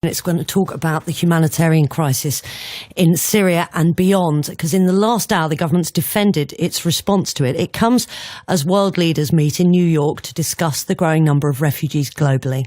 It's going to talk about the humanitarian crisis in Syria and beyond, because in the last hour, the government's defended its response to it. It comes as world leaders meet in New York to discuss the growing number of refugees globally.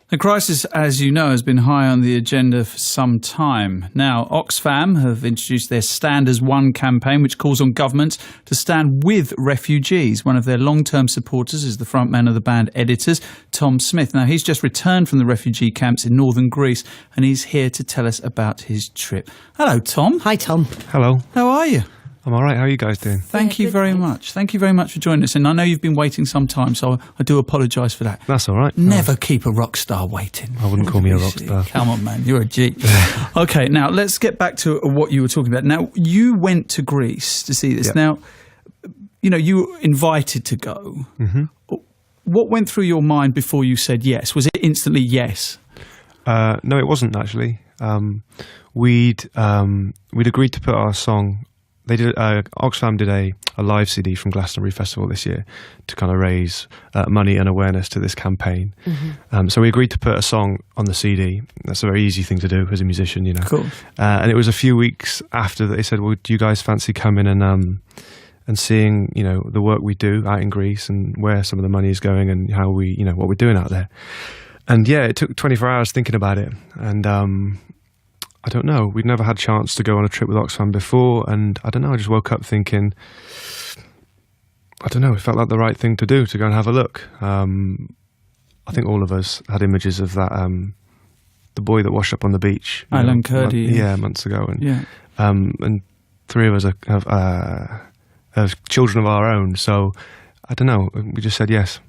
The crisis, as you know, has been high on the agenda for some time. Now, Oxfam have introduced their Stand as One campaign, which calls on governments to stand with refugees. One of their long-term supporters is the frontman of the band Editors, Tom Smith. Now, he's just returned from the refugee camps in northern Greece, and he's here to tell us about his trip. Hello, Tom. Hi, Tom. Hello. How are you? I'm all right. How are you guys doing? Thank you very much. Thank you very much for joining us. And I know you've been waiting some time, so I do apologise for that. That's all right. Never keep a rock star waiting. I wouldn't call me a rock star. Come on, man. You're a G. Okay, now let's get back to what you were talking about. Now, you went to Greece to see this. Yep. Now, you know, you were invited to go. Mm-hmm. What went through your mind before you said yes? Was it instantly yes? No, it wasn't actually. We'd agreed to put our song. They did. Oxfam did a live CD from Glastonbury Festival this year to kind of raise money and awareness to this campaign. Mm-hmm. So we agreed to put a song on the CD. That's a very easy thing to do as a musician, you know. Cool. And it was a few weeks after that they said, "Well, do you guys fancy coming and seeing, you know, the work we do out in Greece and where some of the money is going and how we, you know, what we're doing out there?" And yeah, it took 24 hours thinking about it. And I don't know. We'd never had a chance to go on a trip with Oxfam before, and I don't know. I just woke up thinking, I don't know. It felt like the right thing to do to go and have a look. I think all of us had images of that the boy that washed up on the beach, Alan Kurdi, months ago, and three of us have children of our own. So I don't know. We just said yes.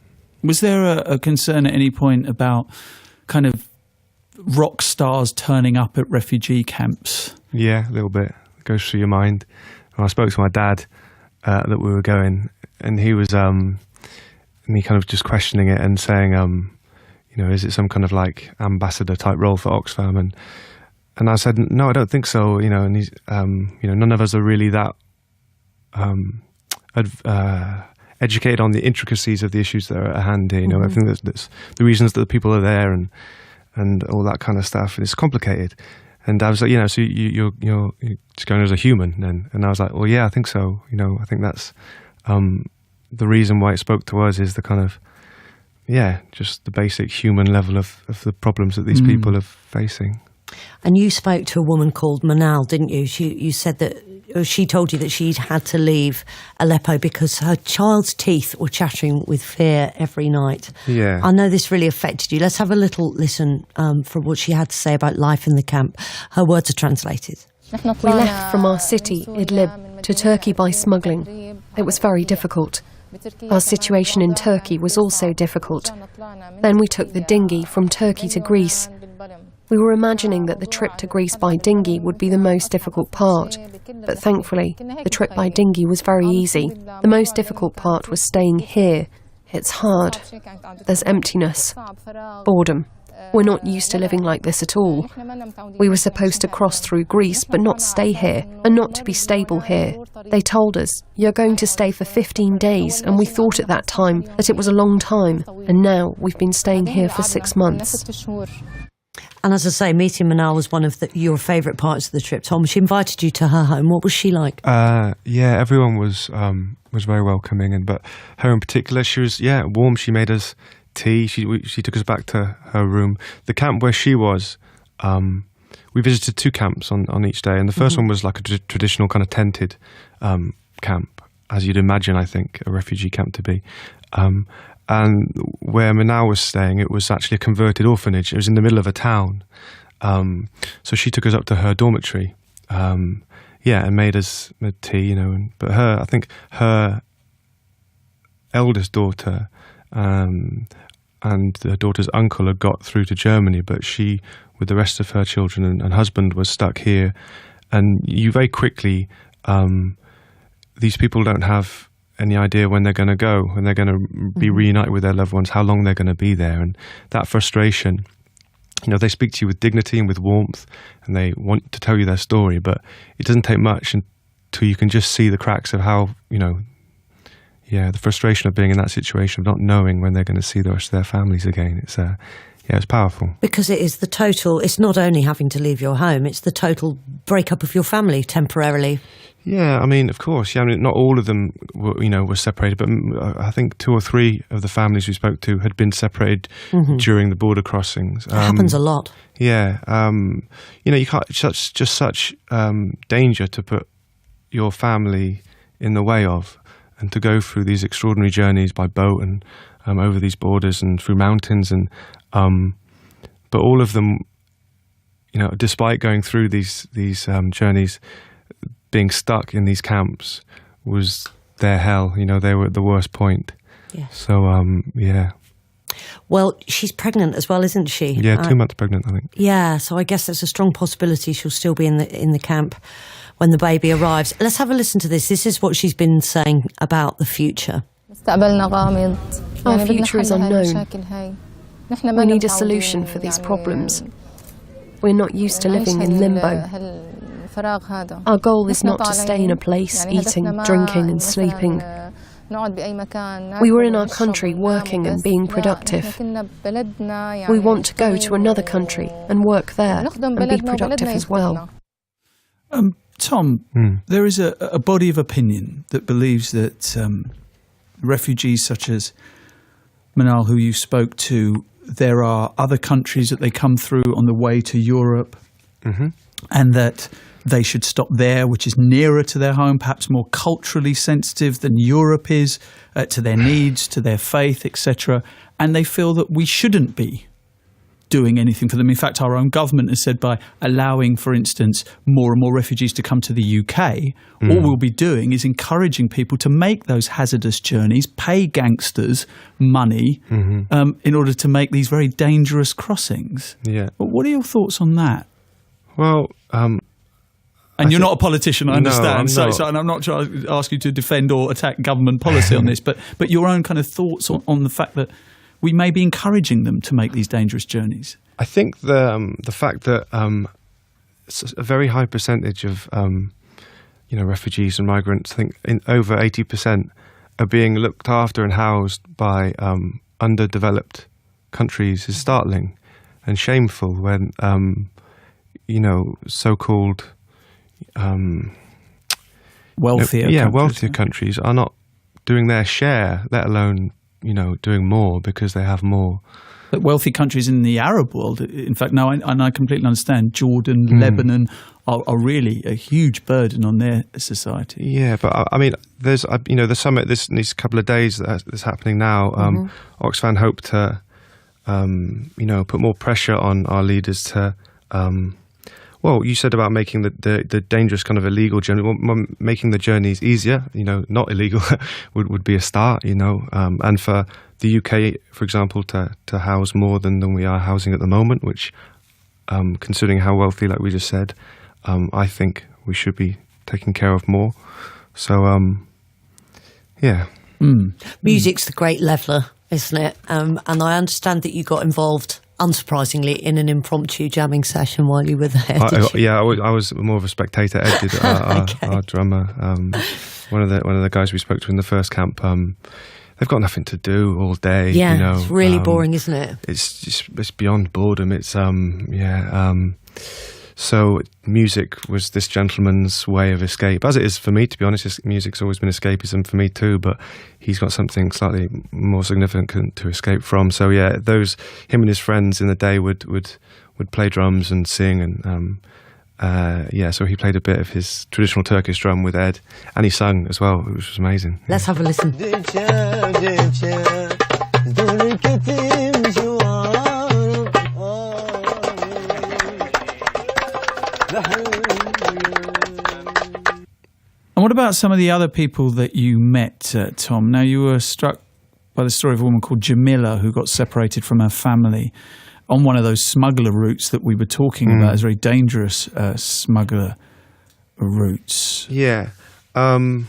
Was there a concern at any point about kind of rock stars turning up at refugee camps? Yeah, a little bit. It goes through your mind. And I spoke to my dad that we were going, and he was me kind of just questioning it and saying, you know, is it some kind of like ambassador type role for Oxfam? And I said, no, I don't think so. You know, and he's, you know, none of us are really that educated on the intricacies of the issues that are at hand here. You know, I think that's the reasons that the people are there and all that kind of stuff, and it's complicated. And I was like, you know, so you're just going as a human then? And I was like, well, yeah, I think so. You know, I think that's the reason why it spoke to us is the kind of, just the basic human level of the problems that these people are facing. And you spoke to a woman called Murnau, didn't you? You said that she told you that she'd had to leave Aleppo because her child's teeth were chattering with fear every night. Yeah. I know this really affected you. Let's have a little listen from what she had to say about life in the camp. Her words are translated. We left from our city, Idlib, to Turkey by smuggling. It was very difficult. Our situation in Turkey was also difficult. Then we took the dinghy from Turkey to Greece. We were imagining that the trip to Greece by dinghy would be the most difficult part, but thankfully, the trip by dinghy was very easy. The most difficult part was staying here. It's hard. There's emptiness, boredom. We're not used to living like this at all. We were supposed to cross through Greece, but not stay here, and not to be stable here. They told us, you're going to stay for 15 days, and we thought at that time that it was a long time, and now we've been staying here for 6 months. And as I say, meeting Murnau was one of your favourite parts of the trip. Tom, she invited you to her home. What was she like? Everyone was very welcoming, but her in particular, she was warm. She made us tea. She took us back to her room. The camp where she was, we visited 2 camps on each day, and the first one was like a traditional kind of tented camp, as you'd imagine, I think, a refugee camp to be. And where Murnau was staying, it was actually a converted orphanage. It was in the middle of a town. So she took us up to her dormitory, and made us tea, you know. But I think her eldest daughter and her daughter's uncle had got through to Germany, but she, with the rest of her children and husband, was stuck here. And you very quickly, these people don't have any idea when they're going to go, when they're going to be reunited with their loved ones, how long they're going to be there. And that frustration, you know, they speak to you with dignity and with warmth, and they want to tell you their story, but it doesn't take much until you can just see the cracks of how, you know, the frustration of being in that situation, of not knowing when they're going to see the rest of their families again. It's powerful. Because it is it's not only having to leave your home, it's the total breakup of your family temporarily. Yeah, I mean, of course. Yeah, I mean, not all of them were separated, but I think 2 or 3 of the families we spoke to had been separated during the border crossings. It happens a lot. Yeah, you can't. Just such danger to put your family in the way of, and to go through these extraordinary journeys by boat and over these borders and through mountains, and but all of them, despite going through these journeys, being stuck in these camps was their hell. They were at the worst point. Yeah. So, yeah. Well, she's pregnant as well, isn't she? Yeah, 2 months pregnant, I think. Yeah, so I guess there's a strong possibility she'll still be in the camp when the baby arrives. Let's have a listen to this. This is what she's been saying about the future. Our future is unknown. We need a solution for these problems. We're not used to living in limbo. Our goal is not to stay in a place, eating, drinking and sleeping. We were in our country working and being productive. We want to go to another country and work there and be productive as well. Tom, there is a body of opinion that believes that refugees such as Murnau, who you spoke to, there are other countries that they come through on the way to Europe, and that they should stop there, which is nearer to their home, perhaps more culturally sensitive than Europe is, to their needs, to their faith, etc. And they feel that we shouldn't be doing anything for them. In fact, our own government has said by allowing, for instance, more and more refugees to come to the UK, all we'll be doing is encouraging people to make those hazardous journeys, pay gangsters money in order to make these very dangerous crossings. Yeah. But what are your thoughts on that? Well, and you're not a politician, I understand. No, so I'm not trying to ask you to defend or attack government policy on this, but your own kind of thoughts on the fact that we may be encouraging them to make these dangerous journeys. I think the fact that a very high percentage of refugees and migrants, I think over 80%, are being looked after and housed by underdeveloped countries is startling and shameful. When so-called wealthier countries are not doing their share, let alone doing more because they have more. But wealthy countries in the Arab world, in fact, I completely understand, Jordan, Lebanon are really a huge burden on their society. Yeah, but I mean, there's the summit these couple of days that's happening now. Oxfam hope to put more pressure on our leaders to. Well, you said about making the dangerous kind of illegal journey, making the journeys easier, not illegal, would be a start, and for the UK, for example, to house more than we are housing at the moment, which, considering how wealthy, like we just said, I think we should be taking care of more. So, yeah. Music's the great leveller, isn't it? And I understand that you got involved, unsurprisingly, in an impromptu jamming session while you were there. I was more of a spectator. Ed did, our drummer, one of the guys we spoke to in the first camp. They've got nothing to do all day. Yeah, it's really boring, isn't it? It's beyond boredom. It's So music was this gentleman's way of escape, as it is for me, to be honest. Music's always been escapism for me too, but he's got something slightly more significant to escape from. So yeah, him and his friends in the day would play drums and sing, and so he played a bit of his traditional Turkish drum with Ed, and he sung as well, which was amazing. Let's have a listen. And what about some of the other people that you met, Tom? Now, you were struck by the story of a woman called Jamila who got separated from her family on one of those smuggler routes that we were talking about, as very dangerous smuggler routes. Yeah. Again,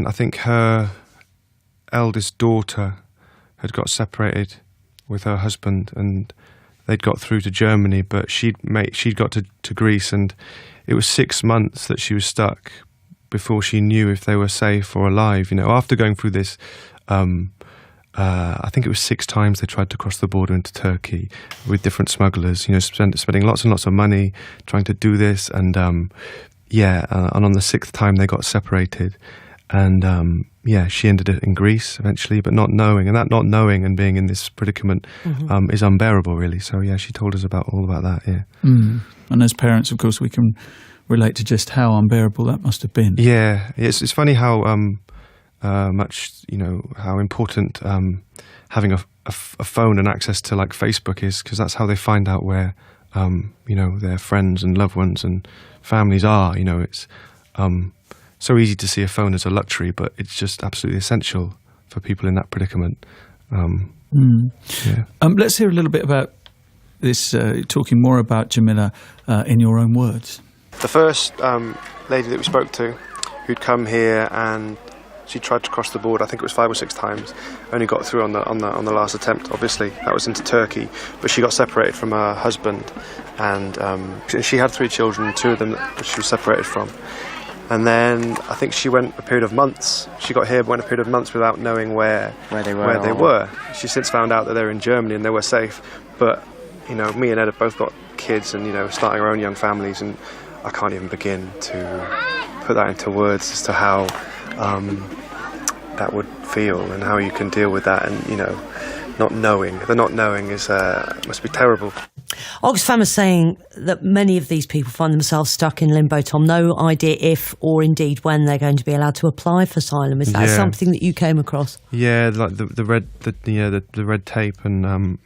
I think her eldest daughter had got separated with her husband, and they'd got through to Germany, but she'd got to Greece, and it was 6 months that she was stuck before she knew if they were safe or alive. After going through this, I think it was 6 times they tried to cross the border into Turkey with different smugglers, spending lots and lots of money trying to do this. And and on the 6th time they got separated. And she ended it in Greece eventually, but not knowing. And that not knowing and being in this predicament is unbearable, really. So, she told us all about that, yeah. And as parents, of course, we can relate to just how unbearable that must have been. Yeah, it's funny how much, how important having a phone and access to, like, Facebook is, because that's how they find out where, their friends and loved ones and families are. It's so easy to see a phone as a luxury, but it's just absolutely essential for people in that predicament. Let's hear a little bit about this, talking more about Jamila in your own words. The first lady that we spoke to, who'd come here and she tried to cross the border, I think it was 5 or 6 times, only got through on the last attempt, obviously. That was into Turkey, but she got separated from her husband, and she had 3 children, 2 of them that she was separated from. And then I think she went a period of months. She got here, went a period of months without knowing where they were. She's since found out that they were in Germany and they were safe. But, me and Ed have both got kids and, starting our own young families, and I can't even begin to put that into words as to how that would feel and how you can deal with that, and, not knowing. The not knowing must be terrible. Oxfam is saying that many of these people find themselves stuck in limbo, Tom. No idea if or indeed when they're going to be allowed to apply for asylum. Is that something that you came across? Yeah, like the red tape and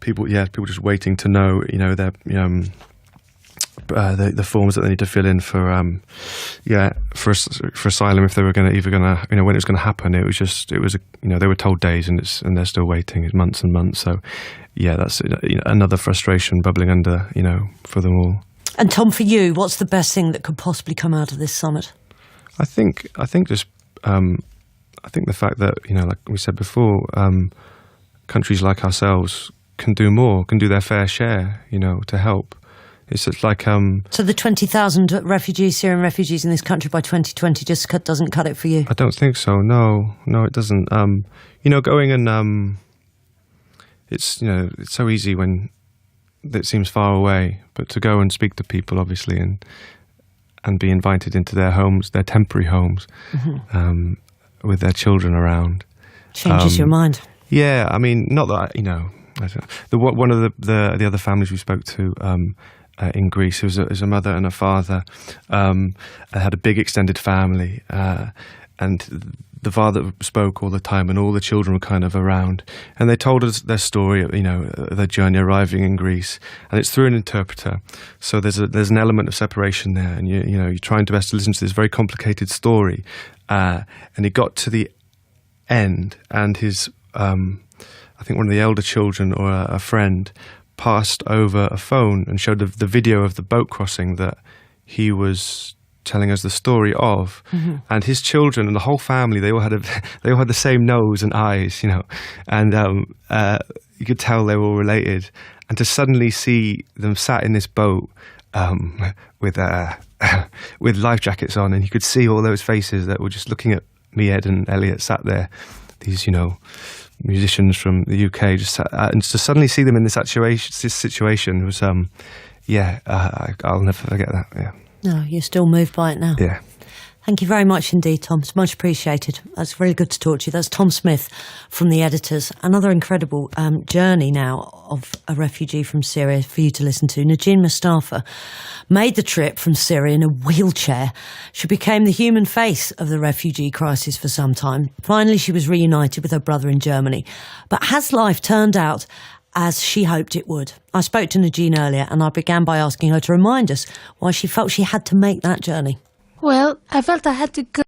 people just waiting to know, the forms that they need to fill in for asylum, if they were when it was going to happen. They were told days, and they're still waiting. It's months and months. So that's another frustration bubbling under for them all. And Tom, for you, what's the best thing that could possibly come out of this summit? I think just the fact that like we said before, countries like ourselves can do more, can do their fair share, to help. It's just like So the 20,000 Syrian refugees in this country by 2020 just doesn't cut it for you? I don't think so. No, it doesn't. Going and it's it's so easy when it seems far away, but to go and speak to people, obviously, and be invited into their homes, their temporary homes, with their children around, changes your mind. Yeah, I mean, not that one of the other families we spoke to. In Greece, it was a mother and a father. Had a big extended family, and the father spoke all the time, and all the children were kind of around. And they told us their story, their journey arriving in Greece, and it's through an interpreter. So there's an element of separation there, and you're trying to best to listen to this very complicated story. And he got to the end, and his I think one of the elder children or a friend passed over a phone and showed the video of the boat crossing that he was telling us the story of, and his children and the whole family, they all had the same nose and eyes, and you could tell they were all related. And to suddenly see them sat in this boat with life jackets on, and you could see all those faces that were just looking at me, Ed and Elliot, sat there, these musicians from the UK, just and to suddenly see them in this situation was, I'll never forget that. Yeah. No, you're still moved by it now. Yeah. Thank you very much indeed, Tom. It's much appreciated. That's really good to talk to you. That's Tom Smith from The Editors. Another incredible journey now of a refugee from Syria for you to listen to. Najin Mustafa made the trip from Syria in a wheelchair. She became the human face of the refugee crisis for some time. Finally, she was reunited with her brother in Germany. But has life turned out as she hoped it would? I spoke to Najin earlier, and I began by asking her to remind us why she felt she had to make that journey. Well, I felt I had to go